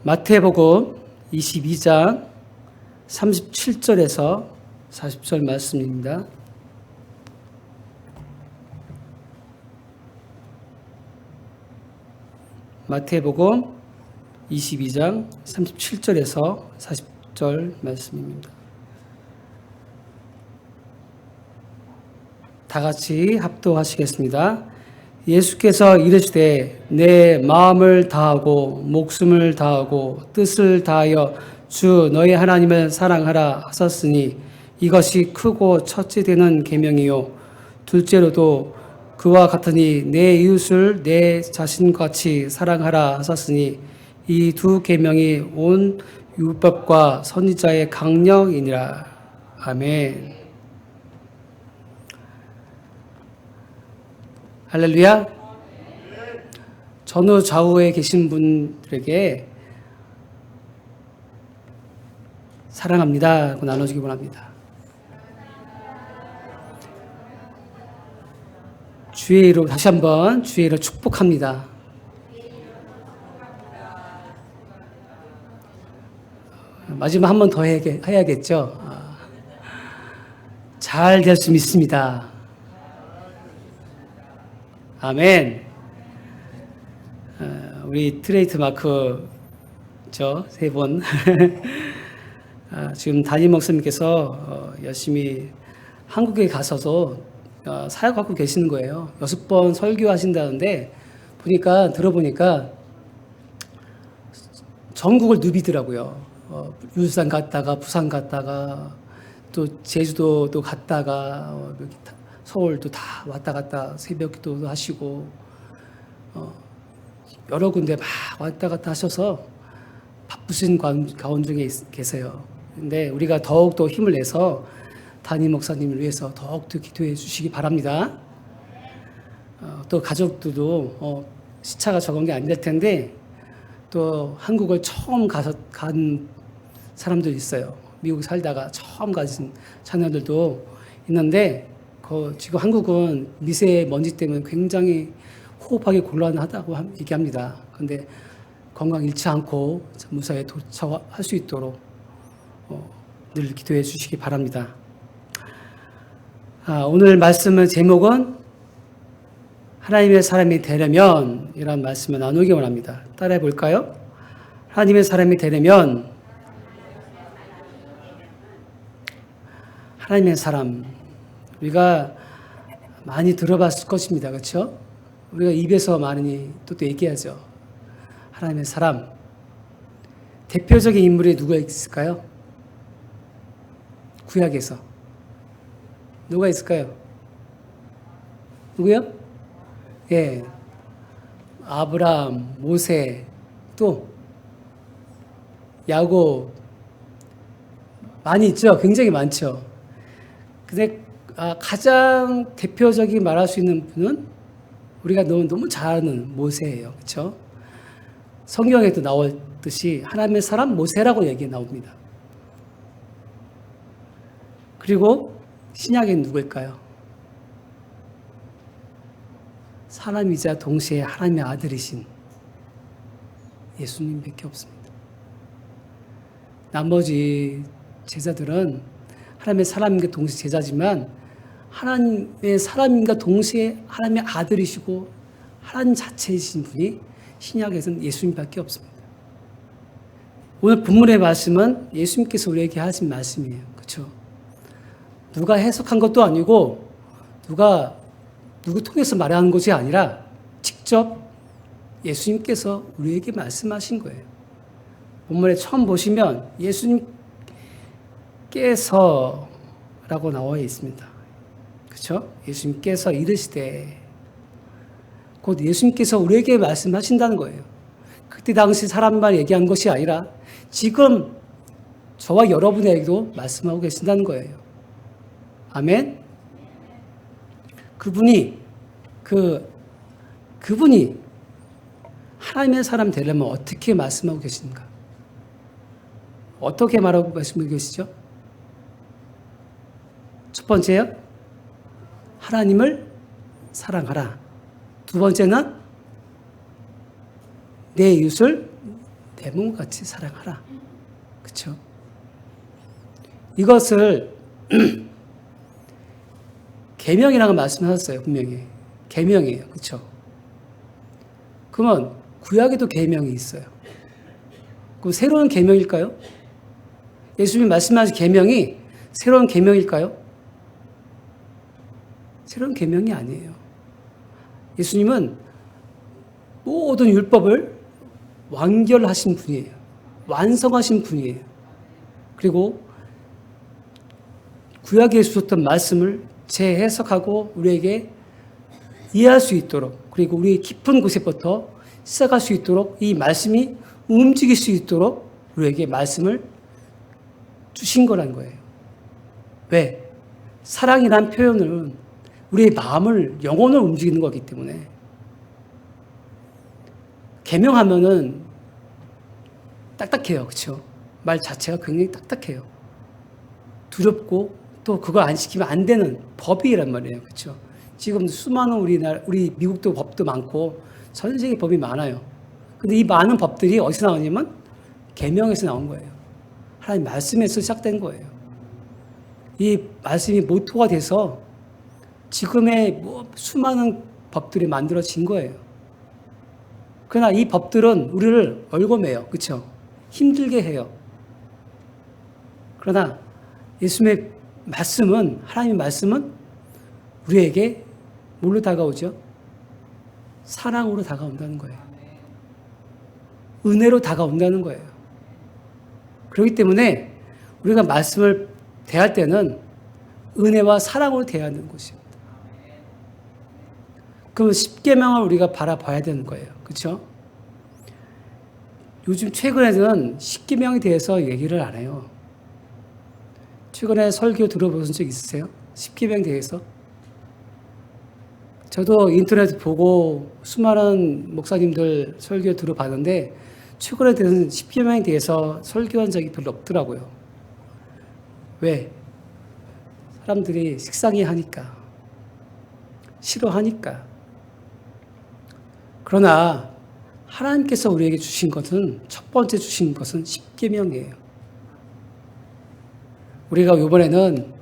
마태복음 22장 37절에서 40절 말씀입니다. 마태복음 22장 37절에서 40절 말씀입니다. 다 같이 합독하시겠습니다. 예수께서 이르시되 내 마음을 다하고 목숨을 다하고 뜻을 다하여 주 너희 하나님을 사랑하라 하셨으니 이것이 크고 첫째 되는 계명이요 둘째로도 그와 같으니 내 이웃을 내 자신같이 사랑하라 하셨으니 이 두 계명이 온 율법과 선지자의 강령이니라. 아멘. 할렐루야. 전후 좌우에 계신 분들에게 사랑합니다 하고 나눠주기 원합니다. 주의 이름 다시 한번 주의 이름 축복합니다. 마지막 한 번 더 해야겠죠. 잘 될 수 믿습니다. 아멘. 우리 트레이트 마크 세 분 지금 담임 목사님께서 열심히 한국에 가서도 사역하고 계시는 거예요. 6번 설교하신다는데 들어보니까 전국을 누비더라고요. 울산 갔다가 부산 갔다가 또 제주도도 갔다가 서울도 다 왔다 갔다 새벽 기도도 하시고 여러 군데 막 왔다 갔다 하셔서 바쁘신 가운데 계세요. 근데 우리가 더욱더 힘을 내서 담임 목사님을 위해서 더욱더 기도해 주시기 바랍니다. 또 가족들도 시차가 적은 게 안 될 텐데 또 한국을 처음 간 사람들이 있어요. 미국 살다가 처음 가신 자녀들도 있는데 지금 한국은 미세먼지 때문에 굉장히 호흡하기 곤란하다고 얘기합니다. 그런데 건강 잃지 않고 무사히 도착할 수 있도록 늘 기도해 주시기 바랍니다. 오늘 말씀의 제목은 하나님의 사람이 되려면 이런 말씀을 나누기 원합니다. 따라해 볼까요? 하나님의 사람이 되려면 하나님의 사람 우리가 많이 들어봤을 것입니다. 그렇죠? 우리가 입에서 많이 또 얘기하죠. 하나님의 사람. 대표적인 인물이 누가 있을까요? 구약에서. 누가 있을까요? 누구요? 예. 아브라함, 모세, 또 야곱. 많이 있죠? 굉장히 많죠. 근데 가장 대표적인 말할 수 있는 분은 우리가 너무 잘 아는 모세예요. 그렇죠? 성경에도 나오듯이 하나님의 사람 모세라고 얘기 나옵니다. 그리고 신약엔 누구일까요? 사람이자 동시에 하나님의 아들이신 예수님밖에 없습니다. 나머지 제자들은 하나님의 사람과 동시에 제자지만 하나님의 사람과 동시에 하나님의 아들이시고 하나님 자체이신 분이 신약에서는 예수님밖에 없습니다. 오늘 본문의 말씀은 예수님께서 우리에게 하신 말씀이에요. 그렇죠? 누가 해석한 것도 아니고 누구 통해서 말하는 것이 아니라 직접 예수님께서 우리에게 말씀하신 거예요. 본문에 처음 보시면 예수님께서라고 나와 있습니다. 그렇죠? 예수님께서 이르시되 곧 예수님께서 우리에게 말씀하신다는 거예요. 그때 당시 사람만 얘기한 것이 아니라 지금 저와 여러분에게도 말씀하고 계신다는 거예요. 아멘. 그분이 하나님의 사람 되려면 어떻게 말씀하고 계십니까? 어떻게 말하고 말씀하고 계시죠? 첫 번째요. 하나님을 사랑하라. 두 번째는 내 이웃을 내 몸과 같이 사랑하라. 그렇죠? 이것을 계명이라고 말씀하셨어요. 분명히. 계명이에요. 그렇죠? 그러면 구약에도 계명이 있어요. 그럼 새로운 계명일까요? 예수님이 말씀하신 계명이 새로운 계명일까요? 새로운 계명이 아니에요. 예수님은 모든 율법을 완결하신 분이에요. 완성하신 분이에요. 그리고 구약에 주셨던 말씀을 재해석하고 우리에게 이해할 수 있도록, 그리고 우리의 깊은 곳에부터 시작할 수 있도록, 이 말씀이 움직일 수 있도록 우리에게 말씀을 주신 거란 거예요. 왜? 사랑이란 표현은 우리의 마음을, 영혼을 움직이는 거기 때문에. 계명하면은 딱딱해요. 그렇죠? 말 자체가 굉장히 딱딱해요. 두렵고 또 그걸 안 지키면 안 되는 법이란 말이에요. 그렇죠? 지금 수많은 우리 미국도 법도 많고 전 세계 법이 많아요. 근데 이 많은 법들이 어디서 나오냐면 계명에서 나온 거예요. 하나님 말씀에서 시작된 거예요. 이 말씀이 모토가 돼서 지금의 수많은 법들이 만들어진 거예요. 그러나 이 법들은 우리를 얽어매요. 그렇죠? 힘들게 해요. 그러나 예수님의 말씀은, 하나님의 말씀은 우리에게 뭘로 다가오죠? 사랑으로 다가온다는 거예요. 은혜로 다가온다는 거예요. 그렇기 때문에 우리가 말씀을 대할 때는 은혜와 사랑으로 대해야 하는 것입니다. 그럼 십계명을 우리가 바라봐야 되는 거예요. 그렇죠? 요즘 최근에는 십계명에 대해서 얘기를 안 해요. 최근에 설교 들어보신 적 있으세요? 십계명에 대해서? 저도 인터넷 보고 수많은 목사님들 설교 들어봤는데 최근에 대해서는 십계명에 대해서 설교한 적이 별로 없더라고요. 왜? 사람들이 식상해하니까, 싫어하니까. 그러나 하나님께서 우리에게 주신 것은, 첫 번째 주신 것은 십계명이에요. 우리가 이번에는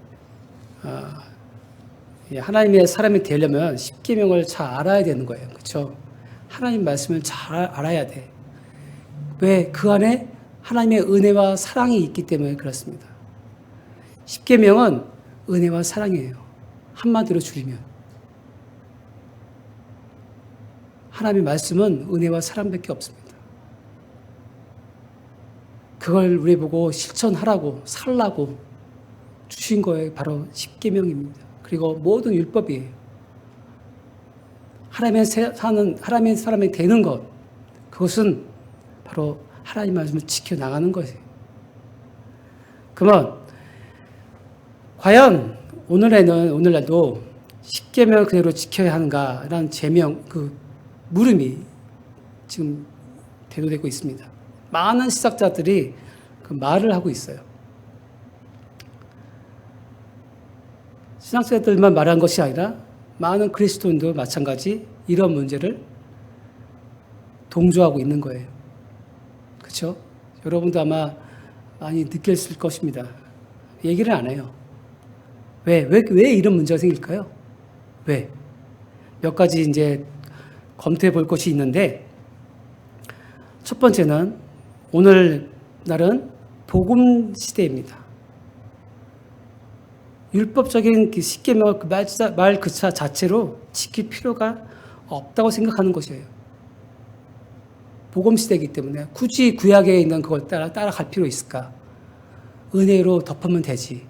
하나님의 사람이 되려면 십계명을 잘 알아야 되는 거예요. 그렇죠? 하나님 말씀을 잘 알아야 돼. 왜? 그 안에 하나님의 은혜와 사랑이 있기 때문에 그렇습니다. 십계명은 은혜와 사랑이에요. 한마디로 줄이면. 하나님의 말씀은 은혜와 사랑밖에 없습니다. 그걸 우리 보고 실천하라고, 살라고 주신 거예요. 바로 십계명입니다. 그리고 모든 율법이에요. 하나님의 사람이 되는 것, 그것은 바로 하나님 말씀을 지켜나가는 것이에요. 그러면 과연 오늘날도 십계명 그대로 지켜야 하는가라는 물음이 지금 대두되고 있습니다. 많은 시각자들이 그 말을 하고 있어요. 신학자들만 말한 것이 아니라 많은 그리스도인도 마찬가지 이런 문제를 동조하고 있는 거예요. 그렇죠? 여러분도 아마 많이 느꼈을 것입니다. 얘기를 안 해요. 왜 이런 문제가 생길까요? 왜? 몇 가지 이제 검토해 볼 것이 있는데, 첫 번째는 오늘날은 복음 시대입니다. 율법적인 그 십계명 말 그 자체로 지킬 필요가 없다고 생각하는 것이에요. 복음 시대이기 때문에 굳이 구약에 있는 그걸 따라갈 필요 있을까? 은혜로 덮으면 되지.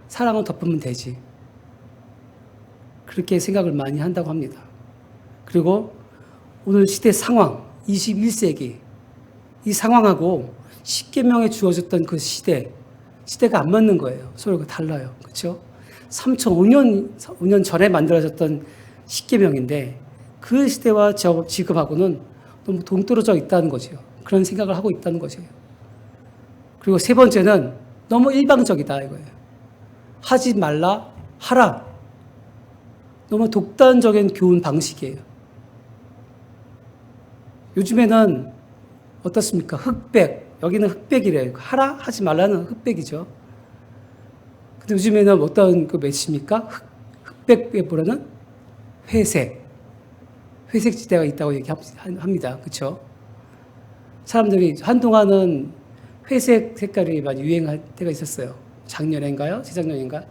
사랑으로 덮으면 되지. 그렇게 생각을 많이 한다고 합니다. 그리고 오늘 시대 상황, 21세기 이 상황하고 십계명에 주어졌던 그 시대가 안 맞는 거예요. 서로가 달라요. 그렇죠? 3,500년 전에 만들어졌던 십계명인데 그 시대와 지금하고는 너무 동떨어져 있다는 거죠. 그런 생각을 하고 있다는 것이에요. 그리고 세 번째는 너무 일방적이다 이거예요. 하지 말라, 하라. 너무 독단적인 교훈 방식이에요. 요즘에는 어떻습니까? 흑백. 여기는 흑백이래요. 하라 하지 말라는 흑백이죠. 근데 요즘에는 어떤 그 매치입니까? 흑백보다는 회색. 회색 지대가 있다고 얘기합니다. 그렇죠? 사람들이 한동안은 회색 색깔이 많이 유행할 때가 있었어요. 작년인가요? 재작년인가?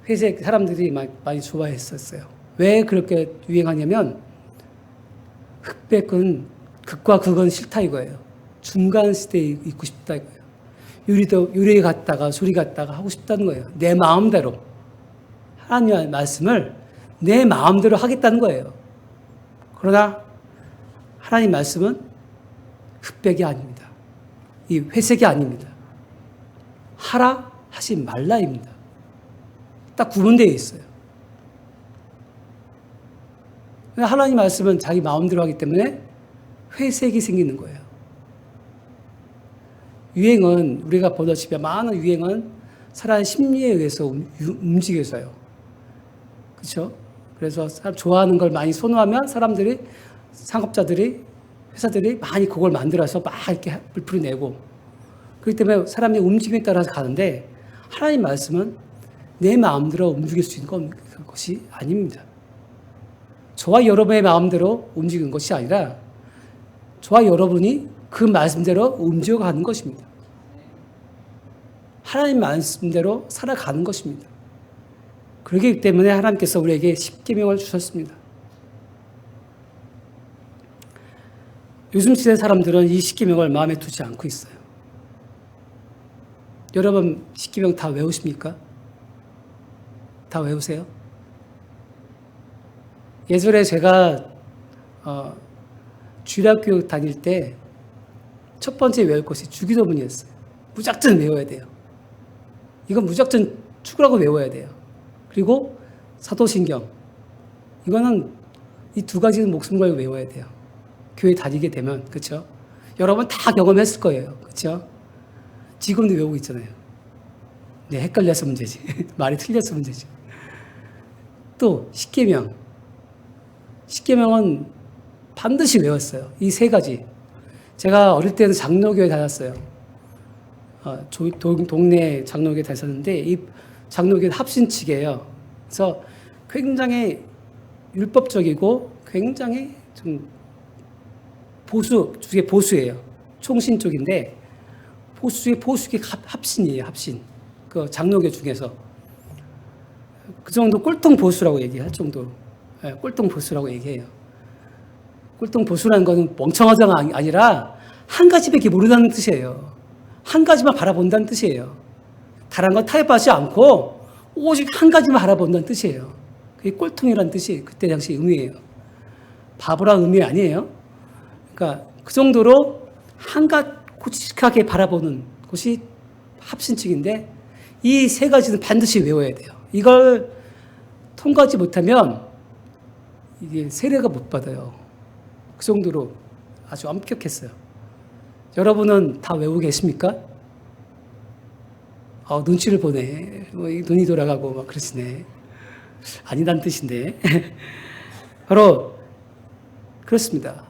회색 사람들이 많이 좋아했었어요. 왜 그렇게 유행하냐면 흑백은 극과 극은 싫다 이거예요. 중간 시대에 있고 싶다 이거예요. 유리 같다가 소리 같다가 하고 싶다는 거예요. 내 마음대로. 하나님의 말씀을 내 마음대로 하겠다는 거예요. 그러나 하나님 말씀은 흑백이 아닙니다. 이 회색이 아닙니다. 하라 하지 말라입니다. 딱 구분되어 있어요. 하나님 말씀은 자기 마음대로 하기 때문에 회색이 생기는 거예요. 유행은 우리가 보다시피 많은 유행은 사람의 심리에 의해서 움직여서요. 그렇죠? 그래서 사람 좋아하는 걸 많이 선호하면 사람들이 상업자들이 회사들이 많이 그걸 만들어서 막 이렇게 불풀이 내고 그렇기 때문에 사람의 움직임에 따라서 가는데 하나님 말씀은 내 마음대로 움직일 수 있는 것이 아닙니다. 저와 여러분의 마음대로 움직이는 것이 아니라 저와 여러분이 그 말씀대로 움직여가는 것입니다. 하나님 말씀대로 살아가는 것입니다. 그렇기 때문에 하나님께서 우리에게 십계명을 주셨습니다. 요즘 시대 사람들은 이 십계명을 마음에 두지 않고 있어요. 여러분 십계명 다 외우십니까? 다 외우세요? 예전에 제가 주일학교 다닐 때 첫 번째 외울 것이 주기도문이었어요. 무작정 외워야 돼요. 이건 무작정 축구라고 외워야 돼요. 그리고 사도신경. 이거는 이 두 가지는 목숨 걸고 외워야 돼요. 교회 다니게 되면, 그렇죠? 여러분 다 경험했을 거예요. 그렇죠? 지금도 외우고 있잖아요. 네, 헷갈려서 문제지. 말이 틀려서 문제지. 또 십계명. 십계명은 반드시 외웠어요. 이 세 가지. 제가 어릴 때는 장로교에 다녔어요. 동네 장로교에 다녔었는데 이 장로교는 합신측이에요. 그래서 굉장히 율법적이고 굉장히 좀 주의 보수예요. 총신 쪽인데 보수의 합신이에요. 합신. 그 장로교 중에서 그 정도 꼴통 보수라고 얘기할 정도로 꼴통 보수라고 얘기해요. 꼴통 보수라는 것은 멍청하자가 아니라 한 가지밖에 모른다는 뜻이에요. 한 가지만 바라본다는 뜻이에요. 다른 건 타협하지 않고 오직 한 가지만 바라본다는 뜻이에요. 그게 꼴통이라는 뜻이 그때 당시 의미예요. 바보란 의미 아니에요. 그러니까 그 정도로 고직하게 바라보는 것이 합신측인데 이 세 가지는 반드시 외워야 돼요. 이걸 통과하지 못하면 이게 세례가 못 받아요. 그 정도로 아주 엄격했어요. 여러분은 다 외우고 계십니까? 눈치를 보네. 눈이 돌아가고 막 그러시네. 아니란 뜻인데. 바로 그렇습니다.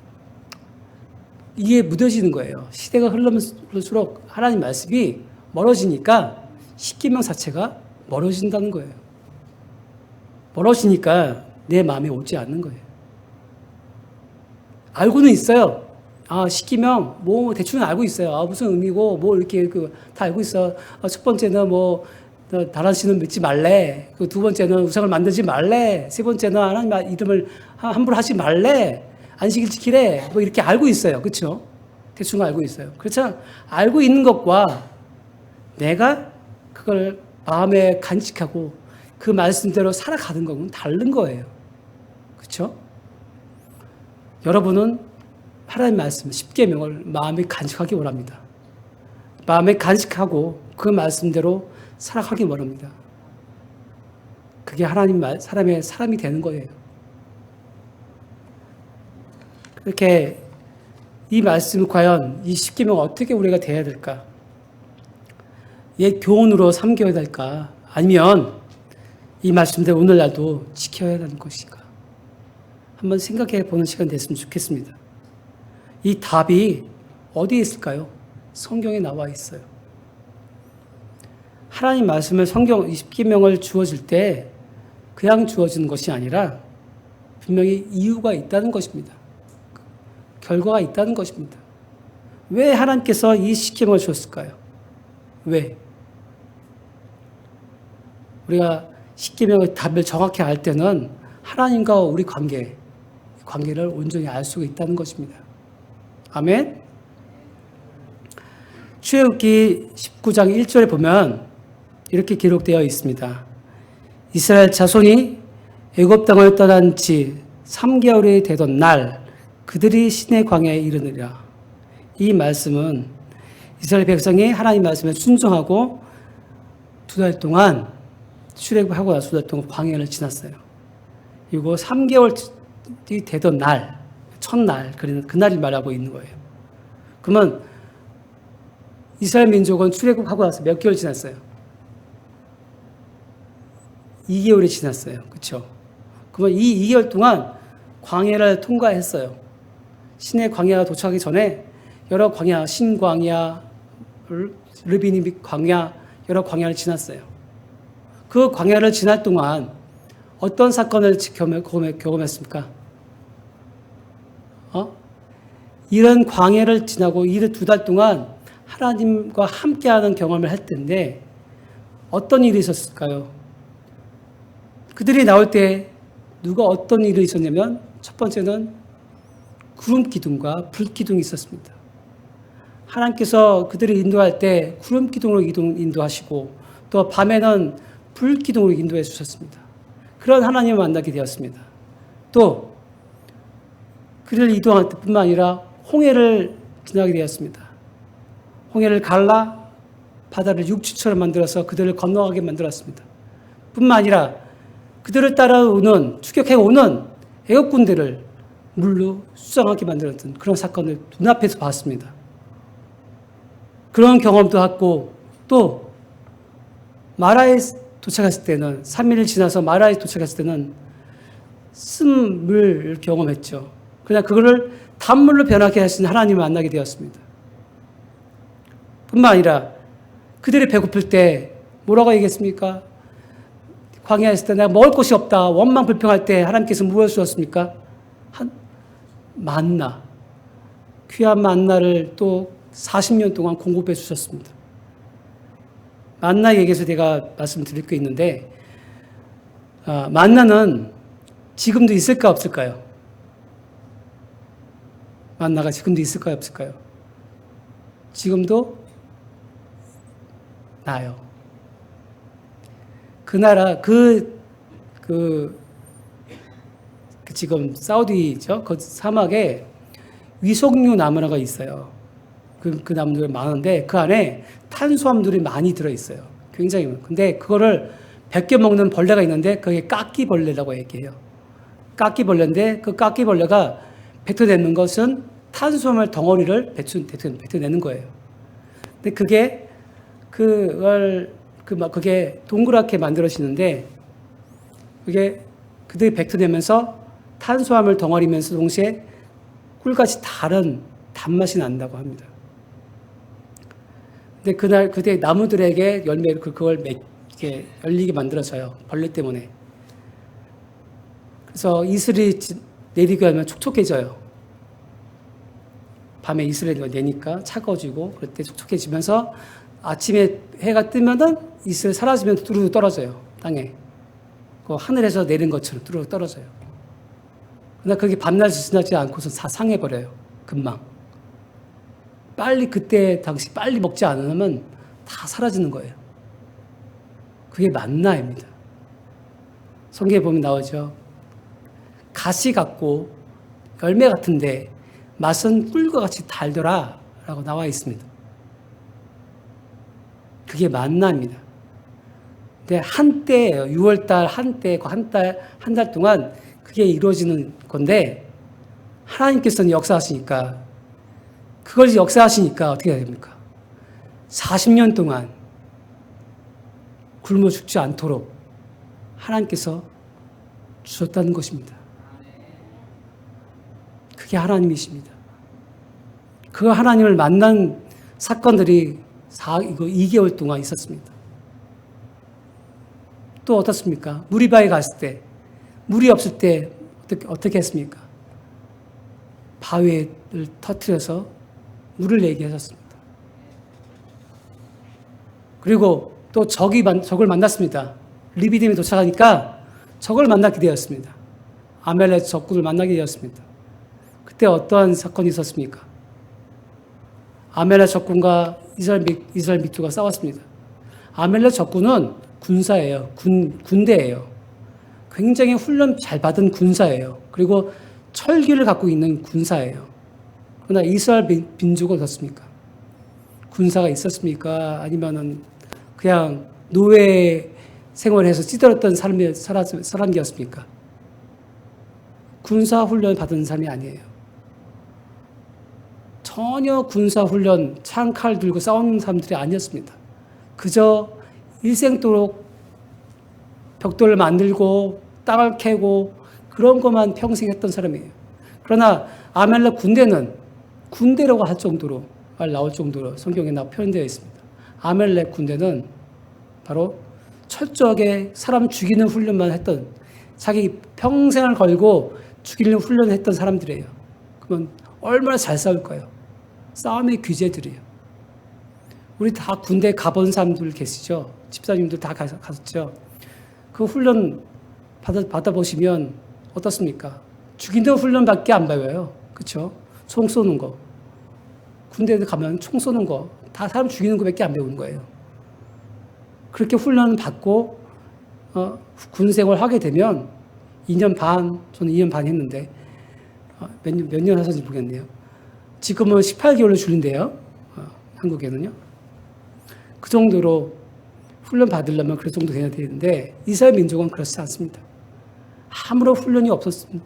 이게 무뎌지는 거예요. 시대가 흐를수록 하나님 말씀이 멀어지니까 십계명 자체가 멀어진다는 거예요. 멀어지니까 내 마음에 오지 않는 거예요. 알고는 있어요. 십계명 대충 알고 있어요. 무슨 의미고 이렇게 다 알고 있어. 첫 번째는 다른 신은 믿지 말래. 두 번째는 우상을 만들지 말래. 세 번째는 하나님 이름을 함부로 하지 말래. 안식일 지키래. 이렇게 알고 있어요. 그렇죠? 대충 알고 있어요. 그렇죠? 알고 있는 것과 내가 그걸 마음에 간직하고 그 말씀대로 살아가는 것은 다른 거예요. 그렇죠? 여러분은 하나님 말씀, 십계명을 마음에 간직하기 원합니다. 마음에 간직하고 그 말씀대로 살아가기 원합니다. 그게 사람의 사람이 되는 거예요. 그렇게 이 말씀 과연 이 십계명 어떻게 우리가 대해야 될까? 옛 교훈으로 삼겨야 될까? 아니면 이 말씀대로 오늘날도 지켜야 하는 것인가? 한번 생각해 보는 시간 됐으면 좋겠습니다. 이 답이 어디에 있을까요? 성경에 나와 있어요. 하나님 말씀을 성경 20계명을 주어질 때 그냥 주어지는 것이 아니라 분명히 이유가 있다는 것입니다. 결과가 있다는 것입니다. 왜 하나님께서 이 10계명을 주었을까요? 왜? 우리가 10계명의 답을 정확히 알 때는 하나님과 우리 관계를 온전히 알 수가 있다는 것입니다. 아멘? 출애굽기 19장 1절에 보면 이렇게 기록되어 있습니다. 이스라엘 자손이 애굽 땅을 떠난 지 3개월이 되던 날 그들이 시내 광야에 이르느니라. 이 말씀은 이스라엘 백성이 하나님 말씀에 순종하고 2달 동안 출애굽하고 나서 2달 동안 광야를 지났어요. 그리고 3개월이 되던 날, 첫날, 그날을 말하고 있는 거예요. 그러면 이스라엘 민족은 출애굽하고 나서 몇 개월 지났어요? 2개월이 지났어요. 그렇죠? 그러면 이 2개월 동안 광야를 통과했어요. 시내 광야가 도착하기 전에 여러 광야, 신광야, 르비니 광야, 여러 광야를 지났어요. 그 광야를 지날 동안 어떤 사건을 경험했습니까? 이런 광야를 지나고 이 2달 동안 하나님과 함께하는 경험을 할 텐데 어떤 일이 있었을까요? 그들이 나올 때 누가 어떤 일이 있었냐면 첫 번째는 구름 기둥과 불 기둥이 있었습니다. 하나님께서 그들을 인도할 때 구름 기둥으로 인도하시고 또 밤에는 불 기둥으로 인도해 주셨습니다. 그런 하나님을 만나게 되었습니다. 또 그를 이동할 때뿐만 아니라 홍해를 지나게 되었습니다. 홍해를 갈라 바다를 육지처럼 만들어서 그들을 건너가게 만들었습니다. 뿐만 아니라 그들을 따라오는 추격해오는 애국 군대를 물로 수장하게 만들었던 그런 사건을 눈앞에서 봤습니다. 그런 경험도 하고 또 마라에 도착했을 때는 3일 지나서 마라에 도착했을 때는 쓴물을 경험했죠. 그러나 그거를 단물로 변하게 하신 하나님을 만나게 되었습니다. 뿐만 아니라 그들이 배고플 때 뭐라고 얘기했습니까? 광야에 있을 때 내가 먹을 것이 없다. 원망 불평할 때 하나님께서 무엇을 주었습니까? 만나. 귀한 만나를 또 40년 동안 공급해 주셨습니다. 만나 얘기해서 제가 말씀드릴 게 있는데 만나는 지금도 있을까 없을까요? 만나가 지금도 있을까요 없을까요? 지금도 나요. 그 나라 지금 사우디죠. 그 사막에 위석류 나무가 있어요. 그 나무들이 많은데 그 안에 탄수화물들이 많이 들어있어요. 굉장히 많아요. 근데 그거를 벗겨 먹는 벌레가 있는데 그게 까끼벌레라고 얘기해요. 까끼벌레인데 그 까끼벌레가 뱉어내는 것은 탄수화물 덩어리를 뱉어내는 거예요. 근데 그게 동그랗게 만들어지는데 그게 그들이 뱉어내면서 탄수화물 덩어리면서 동시에 꿀같이 다른 단맛이 난다고 합니다. 근데 그때 나무들에게 그걸 이렇게 열리게 만들어져요. 벌레 때문에. 그래서 이슬이 내리게 하면 촉촉해져요. 밤에 이슬이 내니까 차가워지고 그럴 때 촉촉해지면서 아침에 해가 뜨면은 이슬이 사라지면 뚜루루 떨어져요. 땅에. 그 하늘에서 내린 것처럼 뚜루루 떨어져요. 그러나 그게 밤낮이 지나지 않고서 다 상해버려요. 금방. 그때 당시 빨리 먹지 않으면 다 사라지는 거예요. 그게 만나입니다. 성경에 보면 나오죠. 가시 같고 열매 같은데 맛은 꿀과 같이 달더라 라고 나와 있습니다. 그게 만나입니다. 근데 한때예요. 6월달 한때 한 달 동안 그게 이루어지는 건데 하나님께서는 역사하시니까 그걸 역사하시니까 어떻게 해야 됩니까? 40년 동안 굶어 죽지 않도록 하나님께서 주셨다는 것입니다. 그게 하나님이십니다. 그 하나님을 만난 사건들이 2개월 동안 있었습니다. 또 어떻습니까? 무리바에 갔을 때, 물이 없을 때 어떻게 했습니까? 바위를 터뜨려서 물을 내게 하셨습니다. 그리고 또 적을 만났습니다. 리비딤에 도착하니까 적을 만나게 되었습니다. 아멜렉 적군을 만나게 되었습니다. 그때 어떠한 사건이 있었습니까? 아멜렉 적군과 이스라엘 민족가 싸웠습니다. 아멜렉 적군은 군사예요. 군대예요. 굉장히 훈련 잘 받은 군사예요. 그리고 철기를 갖고 있는 군사예요. 그러나 이스라엘 민족은 어떻습니까? 군사가 있었습니까? 아니면은 그냥 노예 생활해서 찌들었던 사람이었습니까? 군사 훈련 받은 사람이 아니에요. 전혀 군사 훈련, 창칼 들고 싸우는 사람들이 아니었습니다. 그저 일생도록 벽돌을 만들고 땅을 캐고 그런 것만 평생 했던 사람이에요. 그러나 아멜렉 군대는 군대라고 할 정도로 말 나올 정도로 성경에 표현되어 있습니다. 아멜렉 군대는 바로 철저하게 사람 죽이는 훈련만 했던, 자기 평생을 걸고 죽이는 훈련을 했던 사람들이에요. 그러면 얼마나 잘 싸울까요? 싸움의 귀재들이에요. 우리 다 군대 가본 사람들 계시죠? 집사님들 다 갔었죠? 그 훈련 받아보시면 어떻습니까? 죽이는 훈련밖에 안 배워요. 그렇죠? 총 쏘는 거. 군대에 가면 총 쏘는 거. 다 사람 죽이는 거밖에 안 배우는 거예요. 그렇게 훈련을 받고 군 생활을 하게 되면 2년 반, 저는 2년 반 했는데 몇 년 하셨는지 모르겠네요. 지금은 18개월로 줄인대요. 한국에는요. 그 정도로 훈련 받으려면 그 정도 돼야 되는데 이스라엘 민족은 그렇지 않습니다. 아무런 훈련이 없었습니다.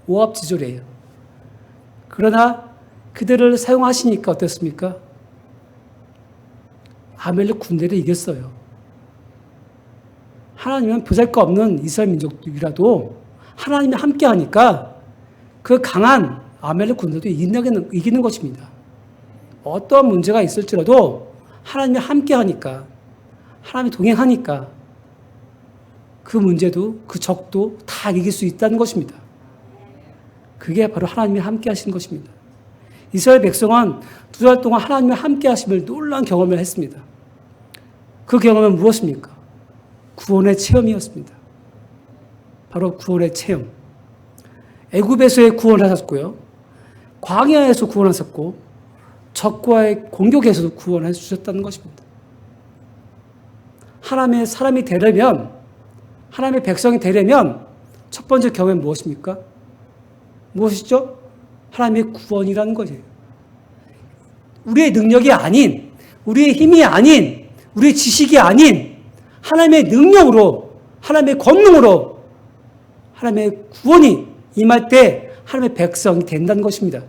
오합지졸이에요. 그러나 그들을 사용하시니까 어떻습니까? 아멜렉 군대를 이겼어요. 하나님은 보잘것없는 이스라엘 민족이라도 하나님이 함께하니까 그 강한 아멜렉 군대도 이기는 것입니다. 어떠한 문제가 있을지라도 하나님이 함께하니까, 하나님이 동행하니까 그 문제도 그 적도 다 이길 수 있다는 것입니다. 그게 바로 하나님이 함께하신 것입니다. 이스라엘 백성은 2달 동안 하나님의 함께하심을 놀라운 경험을 했습니다. 그 경험은 무엇입니까? 구원의 체험이었습니다. 바로 구원의 체험. 애굽에서의 구원하셨고요. 광야에서 구원하셨고 적과의 공격에서도 구원해 주셨다는 것입니다. 하나님의 사람이 되려면, 하나님의 백성이 되려면 첫 번째 경험은 무엇입니까? 무엇이죠? 하나님의 구원이라는 것이에요. 우리의 능력이 아닌, 우리의 힘이 아닌, 우리의 지식이 아닌 하나님의 능력으로, 하나님의 권능으로 하나님의 구원이 임할 때 하나님의 백성이 된다는 것입니다.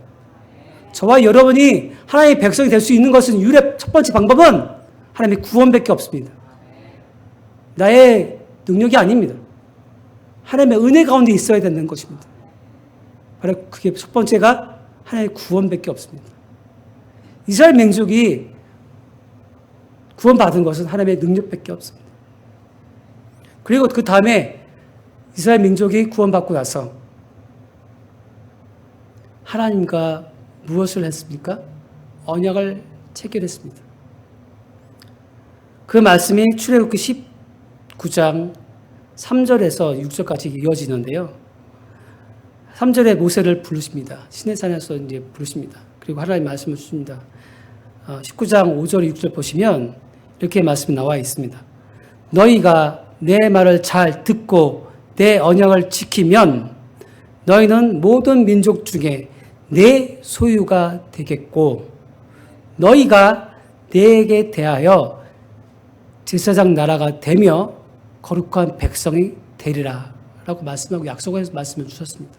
저와 여러분이 하나님의 백성이 될 수 있는 것은 유일한 첫 번째 방법은 하나님의 구원밖에 없습니다. 나의 능력이 아닙니다. 하나님의 은혜 가운데 있어야 되는 것입니다. 바로 그게 첫 번째가 하나님의 구원밖에 없습니다. 이스라엘 민족이 구원받은 것은 하나님의 능력밖에 없습니다. 그리고 그 다음에 이스라엘 민족이 구원받고 나서 하나님과 무엇을 했습니까? 언약을 체결했습니다. 그 말씀이 출애굽기 19장 3절에서 6절까지 이어지는데요. 3절에 모세를 부르십니다. 시내산에서 이제 부르십니다. 그리고 하나님 말씀을 주십니다. 19장 5절, 6절 보시면 이렇게 말씀이 나와 있습니다. 너희가 내 말을 잘 듣고 내 언약을 지키면 너희는 모든 민족 중에 내 소유가 되겠고 너희가 내게 대하여 제사장 나라가 되며 거룩한 백성이 되리라 라고 말씀하고 약속해서 말씀을 주셨습니다.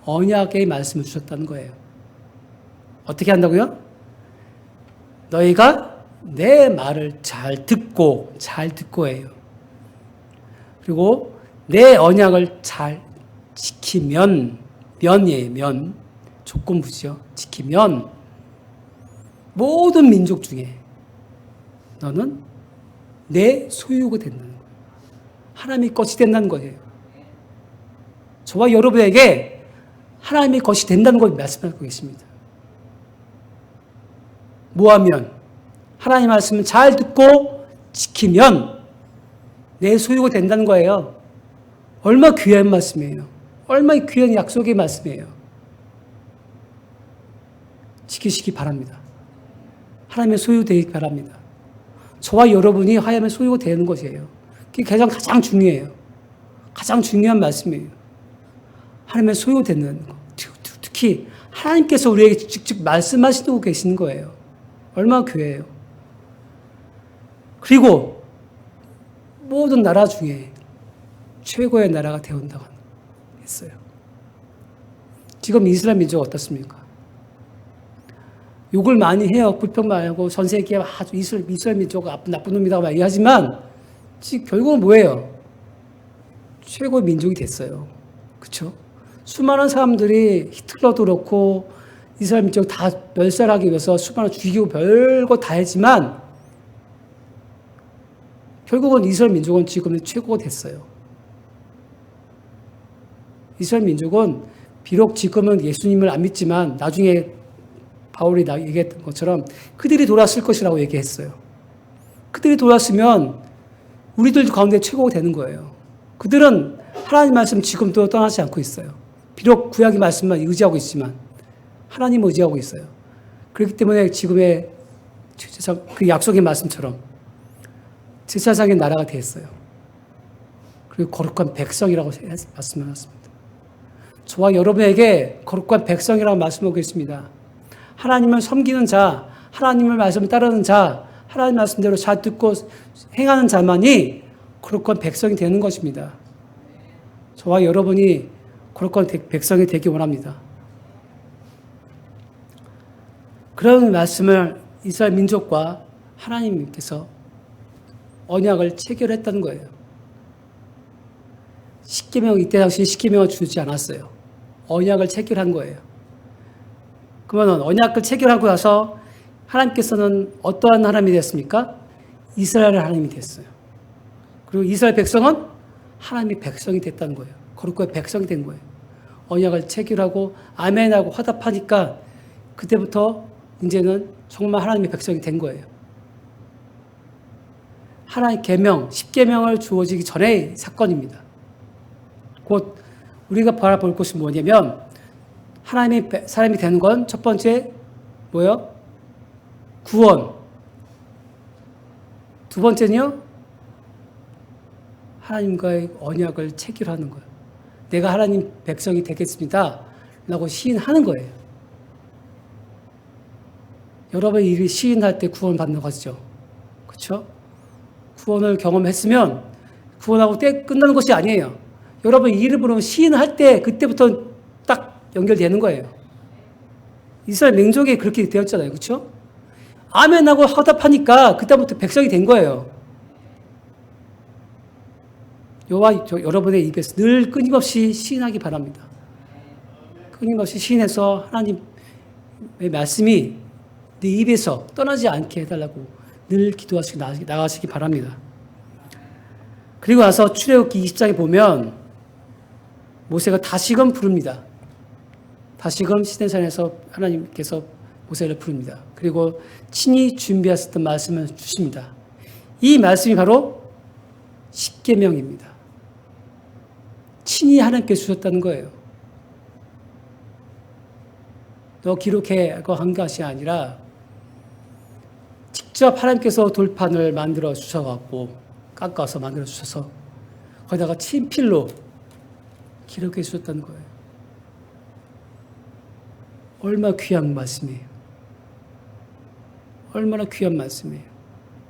언약의 말씀을 주셨다는 거예요. 어떻게 한다고요? 너희가 내 말을 잘 듣고 해요. 그리고 내 언약을 잘 지키면, 면이에요, 면. 조건부지요. 지키면 모든 민족 중에 너는 내 소유가 된다는 거예요. 하나님의 것이 된다는 거예요. 저와 여러분에게 하나님의 것이 된다는 걸 말씀하고 계십니다. 뭐하면? 하나님 말씀을 잘 듣고 지키면 내 소유가 된다는 거예요. 얼마나 귀한 말씀이에요. 얼마나 귀한 약속의 말씀이에요. 지키시기 바랍니다. 하나님의 소유 되기 바랍니다. 저와 여러분이 하나님의 소유가 되는 것이에요. 그게 가장 중요해요. 가장 중요한 말씀이에요. 하나님의 소유 되는 것. 특히 하나님께서 우리에게 직접 말씀하시고 계시는 거예요. 얼마나 귀해요. 그리고 모든 나라 중에 최고의 나라가 되어온다고 했어요. 지금 이스라엘 민족은 어떻습니까? 욕을 많이 해요. 불평 많이 하고 전 세계에 아주 이스라엘 민족은 나쁜 놈이라고 많이 하지만 결국은 뭐예요? 최고의 민족이 됐어요. 그렇죠? 수많은 사람들이 히틀러도 그렇고 이스라엘 민족 다 멸살하기 위해서 수많은 죽이고 별거 다 했지만 결국은 이스라엘 민족은 지금 최고가 됐어요. 이스라엘 민족은 비록 지금은 예수님을 안 믿지만 나중에 바울이 얘기했던 것처럼 그들이 돌아왔을 것이라고 얘기했어요. 그들이 돌아왔으면 우리들 가운데 최고가 되는 거예요. 그들은 하나님 말씀 지금도 떠나지 않고 있어요. 비록 구약의 말씀만 의지하고 있지만 하나님을 의지하고 있어요. 그렇기 때문에 지금의 그 약속의 말씀처럼 제사장의 나라가 되었어요. 그리고 거룩한 백성이라고 말씀하셨습니다. 저와 여러분에게 거룩한 백성이라고 말씀하고 있습니다. 하나님을 섬기는 자, 하나님의 말씀을 따르는 자, 하나님 말씀대로 잘 듣고 행하는 자만이 거룩한 백성이 되는 것입니다. 저와 여러분이 거룩한 백성이 되기 원합니다. 그런 말씀을 이스라엘 민족과 하나님께서 언약을 체결했다는 거예요. 이때 당시 십계명을 주지 않았어요. 언약을 체결한 거예요. 그러면 언약을 체결하고 나서 하나님께서는 어떠한 하나님이 됐습니까? 이스라엘 하나님이 됐어요. 그리고 이스라엘 백성은 하나님의 백성이 됐다는 거예요. 거룩한 백성이 된 거예요. 언약을 체결하고 아멘하고 화답하니까 그때부터 이제는 정말 하나님의 백성이 된 거예요. 하나님의 계명, 십계명을 주어지기 전의 사건입니다. 곧 우리가 바라볼 것이 뭐냐면 하나님의 사람이 되는 건 첫 번째 뭐예요? 구원. 두 번째는요? 하나님과의 언약을 체결하는 거예요. 내가 하나님 백성이 되겠습니다. 라고 시인하는 거예요. 여러분이 이 시인할 때 구원 받는 것이죠. 그렇죠? 구원을 경험했으면 구원하고 끝나는 것이 아니에요. 여러분 이름으로 시인할 때 그때부터 딱 연결되는 거예요. 이스라엘 민족이 그렇게 되었잖아요. 그렇죠? 아멘하고 화답하니까 그때부터 백성이 된 거예요. 여러분의 입에서 늘 끊임없이 시인하기 바랍니다. 끊임없이 시인해서 하나님의 말씀이 네 입에서 떠나지 않게 해달라고 늘 기도하시고 나가시기 바랍니다. 그리고 나서 출애굽기 20장에 보면 모세가 다시금 부릅니다. 다시금 시내산에서 하나님께서 모세를 부릅니다. 그리고 친히 준비하셨던 말씀을 주십니다. 이 말씀이 바로 십계명입니다. 친히 하나님께 주셨다는 거예요. 너 기록해고 한 것이 아니라 직접 하나님께서 돌판을 만들어 주셔갖고 깎아서 만들어 주셔서 거기다가 친필로 기록해 주셨다는 거예요. 얼마나 귀한 말씀이에요. 얼마나 귀한 말씀이에요.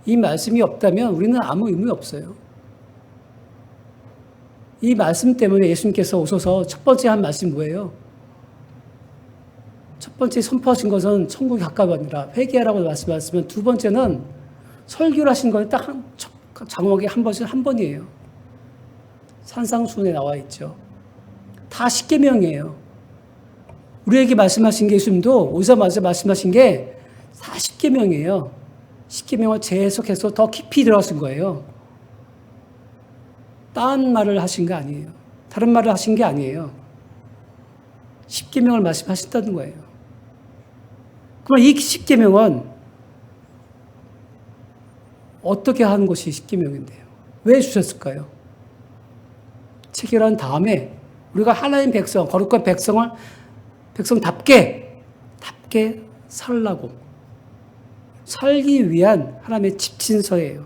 이 말씀이 없다면 우리는 아무 의미 없어요. 이 말씀 때문에 예수님께서 오셔서 첫 번째 한 말씀이 뭐예요? 첫 번째 선포하신 것은 천국이 가까이 아니라 회개하라고 말씀하셨으면 두 번째는 설교를 하신 건 딱 장막에 한 번이에요. 산상수훈에 나와 있죠. 다 십계명이에요. 우리에게 말씀하신 게 예수님도 오자마자 말씀하신 게 40계명이에요. 10계명을 재해석해서 더 깊이 들어가신 거예요. 딴 말을 하신 게 아니에요. 다른 말을 하신 게 아니에요. 10계명을 말씀하셨다는 거예요. 그럼 이 10계명은 어떻게 하는 것이 10계명인데요? 왜 주셨을까요? 체결한 다음에 우리가 하나님 백성, 거룩한 백성답게 살라고 살기 위한 하나님의 집진서예요.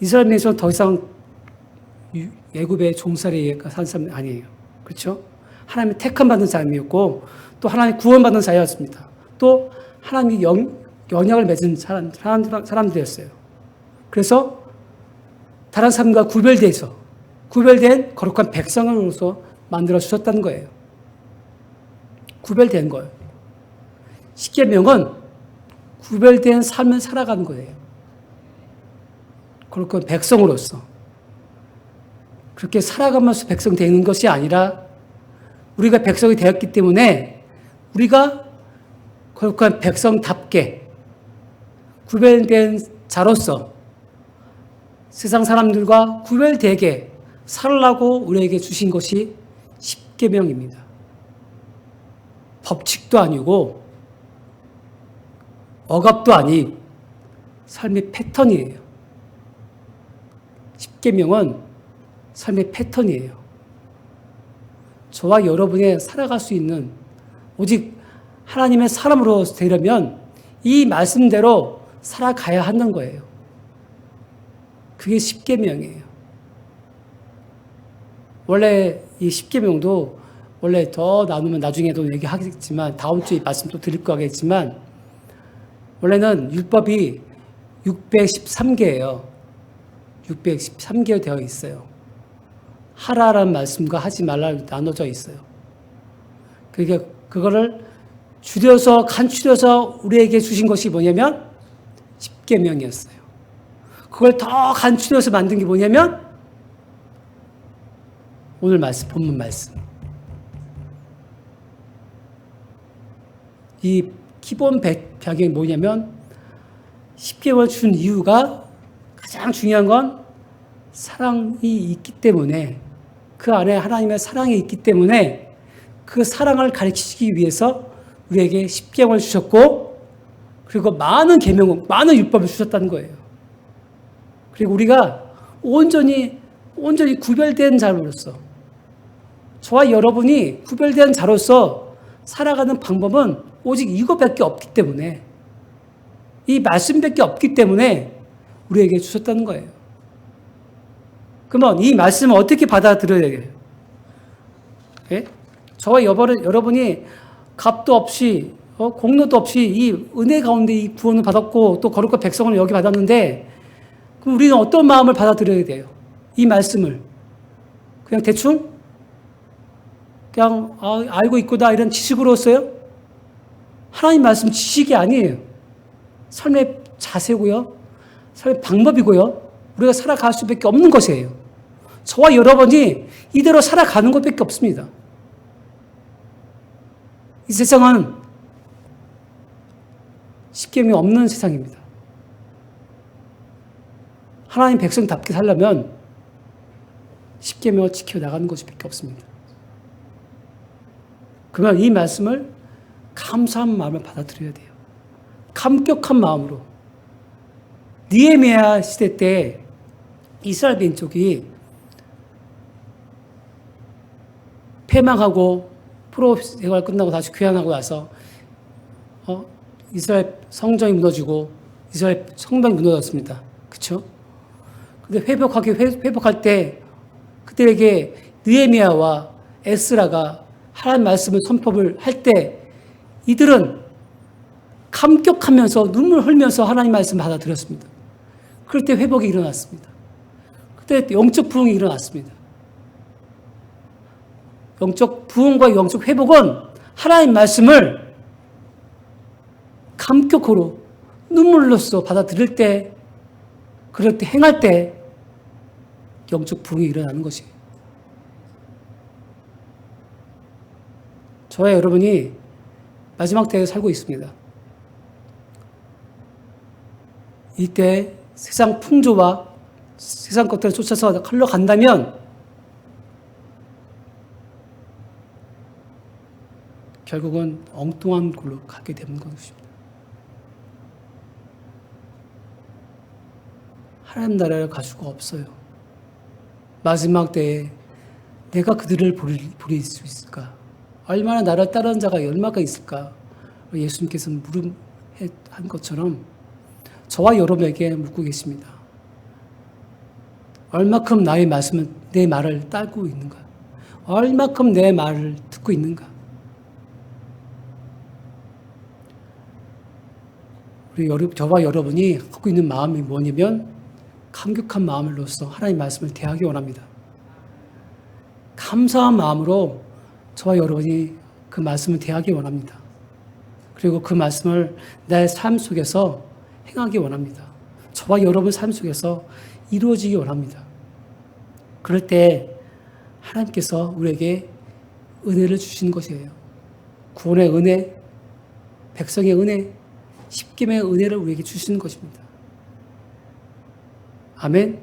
이스라엘 민족은 더 이상 애굽의 종살이에 산 사람 아니에요. 그렇죠? 하나님의 택함 받은 사람이었고 또 하나님의 구원받은 자였습니다. 또 하나님의 언약을 맺은 사람들이었어요. 그래서 다른 사람과 구별된 거룩한 백성으로서 만들어 주셨다는 거예요. 구별된 거예요. 십계명은 구별된 삶을 살아가는 거예요. 거룩한 백성으로서. 그렇게 살아가면서 백성이 되는 것이 아니라 우리가 백성이 되었기 때문에 우리가 거룩한 백성답게 구별된 자로서 세상 사람들과 구별되게 살라고 우리에게 주신 것이 십계명입니다. 법칙도 아니고 억압도 아닌 삶의 패턴이에요. 십계명은 삶의 패턴이에요. 저와 여러분의 살아갈 수 있는 오직 하나님의 사람으로 되려면 이 말씀대로 살아가야 하는 거예요. 그게 십계명이에요. 원래 이 십계명도 원래 더 나누면 나중에도 얘기하겠지만 다음 주에 말씀 또 드릴 거겠지만 원래는 율법이 613개예요. 613개 되어 있어요. 하라라는 말씀과 하지 말라 나눠져 있어요. 그러니까 그거를 줄여서 간추려서 우리에게 주신 것이 뭐냐면 십계명이었어요. 그걸 더 간추려서 만든 게 뭐냐면 오늘 말씀, 본문 말씀. 이 기본 배경이 뭐냐면 십계명을 준 이유가 가장 중요한 건 사랑이 있기 때문에 그 안에 하나님의 사랑이 있기 때문에 그 사랑을 가르치기 위해서 우리에게 십계명을 주셨고 그리고 많은 계명, 많은 율법을 주셨다는 거예요. 그리고 우리가 온전히 구별된 자로서 저와 여러분이 구별된 자로서 살아가는 방법은 오직 이것밖에 없기 때문에 이 말씀밖에 없기 때문에 우리에게 주셨다는 거예요. 그러면 이 말씀을 어떻게 받아들여야 돼요? 예? 저와 여러분이 값도 없이 공로도 없이 이 은혜 가운데 이 구원을 받았고 또 거룩한 백성을 여기 받았는데 그럼 우리는 어떤 마음을 받아들여야 돼요? 이 말씀을 그냥 대충 그냥 알고 있구나 이런 지식으로서요? 하나님 말씀 지식이 아니에요. 삶의 자세고요. 삶의 방법이고요. 우리가 살아갈 수밖에 없는 것이에요. 저와 여러분이 이대로 살아가는 것밖에 없습니다. 이 세상은 십계명이 없는 세상입니다. 하나님 백성답게 살려면 십계명을 지켜나가는 것밖에 없습니다. 그러면 이 말씀을 감사한 마음을 받아들여야 돼요. 감격한 마음으로. 느헤미야 시대 때 이스라엘 민족이 패망하고 포로 생활 끝나고 다시 귀환하고 나서 이스라엘 성전이 무너지고 이스라엘 성벽이 무너졌습니다. 그렇죠? 근데 회복할 때 그들에게 느헤미야와 에스라가 하나님 말씀을 선포를 할 때 이들은 감격하면서 눈물 흘면서 하나님 말씀을 받아들였습니다. 그럴 때 회복이 일어났습니다. 그때 영적 부흥이 일어났습니다. 영적 부흥과 영적 회복은 하나님 말씀을 감격으로 눈물로써 받아들일 때 그럴 때 행할 때 영적 부흥이 일어나는 것이에요. 저와 여러분이 마지막 때에 살고 있습니다. 이때 세상 풍조와 세상 것들을 쫓아서 흘러간다면 결국은 엉뚱한 곳으로 가게 되는 것입니다. 하나님 나라를 가지고 없어요. 마지막 때에 내가 그들을 부릴 수 있을까? 얼마나 나를 따르는 자가 얼마가 있을까? 예수님께서 물음한 것처럼 저와 여러분에게 묻고 계십니다. 얼마큼 나의 말씀은 내 말을 따르고 있는가? 얼마큼 내 말을 듣고 있는가? 저와 여러분이 갖고 있는 마음이 뭐냐면 감격한 마음으로서 하나님 말씀을 대하기 원합니다. 감사한 마음으로 저와 여러분이 그 말씀을 대하기 원합니다. 그리고 그 말씀을 내 삶 속에서 행하기 원합니다. 저와 여러분 삶 속에서 이루어지기 원합니다. 그럴 때 하나님께서 우리에게 은혜를 주시는 것이에요. 구원의 은혜, 백성의 은혜, 십계명의 은혜를 우리에게 주시는 것입니다. 아멘.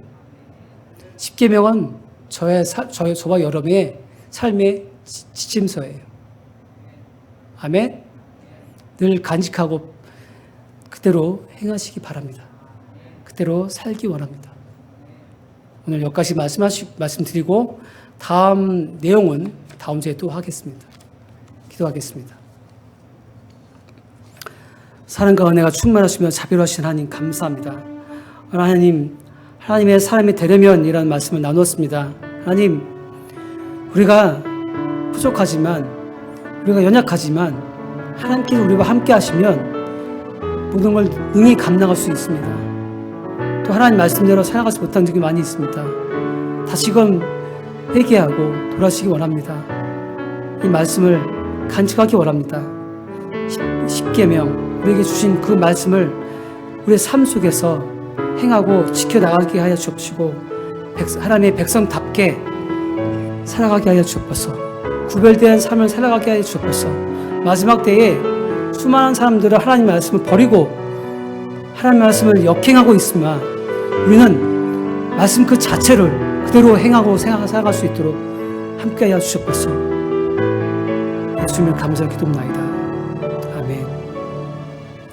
십계명은 저와 여러분의 삶의 지침서예요. 아멘. 늘 간직하고 그대로 행하시기 바랍니다. 그대로 살기 원합니다. 오늘 여기까지 말씀드리고 다음 내용은 다음 주에 또 하겠습니다. 기도하겠습니다. 사랑과 은혜가 충만하시며 자비로우신 하나님 감사합니다. 하나님의 사람이 되려면이라는 말씀을 나눴습니다. 하나님, 우리가 부족하지만, 우리가 연약하지만 하나님께서 우리와 함께 하시면 모든 걸 능히 감당할 수 있습니다. 또 하나님 말씀대로 살아가지 못한 적이 많이 있습니다. 다시금 회개하고 돌아서기 원합니다. 이 말씀을 간직하기 원합니다. 십계명 우리에게 주신 그 말씀을 우리의 삶 속에서 행하고 지켜나가게 하여 주옵시고 하나님의 백성답게 살아가게 하여 주옵소서. 구별된 삶을 살아가게 하여 주옵소서. 마지막 때에 수많은 사람들은 하나님 말씀을 버리고 하나님 말씀을 역행하고 있으나 우리는 말씀 그 자체를 그대로 행하고 살아갈 수 있도록 함께 하여 주옵소서. 예수님을 감사하게 기도합니다.